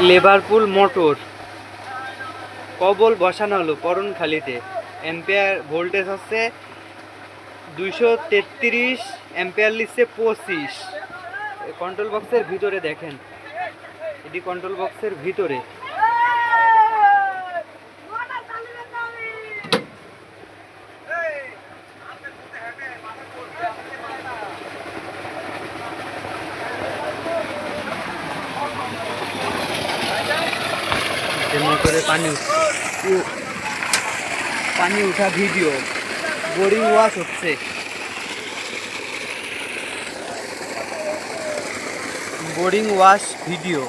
Liverpool motor কবল বসানো হলো পরনখালিতে। এম্পিয়ার ভোল্টেজ হচ্ছে 233, এম্পিয়ার লিখছে 25। কন্ট্রোল বক্সের ভিতরে দেখেন, এটি কন্ট্রোল বক্সের ভিতরে। মোটরে পানি উঠা ভিডিও, বোরিং ওয়াশ হচ্ছে। Boring wash video.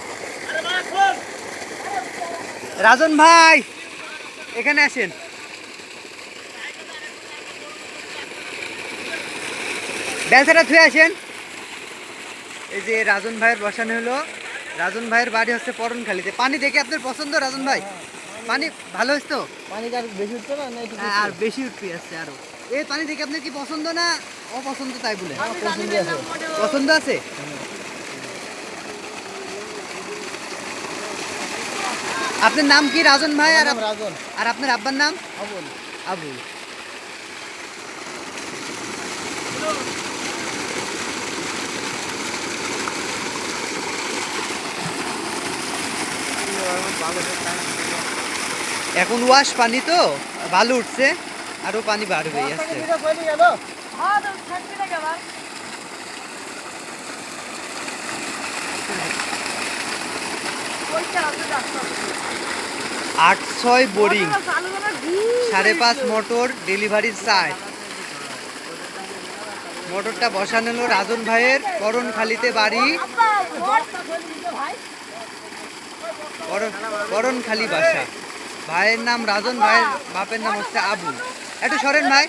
রাজন ভাই এখানে আসেন। বেলসাটা থুয়ে আসেন। এই যে রাজন ভাইয়ের বসানো হলো। রাজন ভাইয়ের বাড়ি হচ্ছে পরনখালিতে। পানি দেখে আপনার পছন্দ রাজন ভাই? পানি ভালো হচ্ছে তো? পানি আর বেশি উঠছে না? আর বেশি উঠতে আসছে আরো। এই পানি দেখে আপনার কি পছন্দ না অপছন্দ তাই বলে? পছন্দ আছে। আপনার নাম কি রাজন ভাই? আর রাজন। আর আপনার আব্বার নাম? আবুল। আবুল। এখন ওয়াশ পানি তো ভালো উঠছে, আরো পানি বাড়বে আসছে। 8-6 বোরিং, 5.5 মোটর, ডেলিভারি চার্জ। মোটরটা বসানো হলো রাজন ভাইয়ের পরনখালিতে বাড়ি, পরনখালি বাসা। ভাইয়ের নাম রাজন, ভাইয়ের বাপের নাম হচ্ছে আবুল। একটু সরেন ভাই।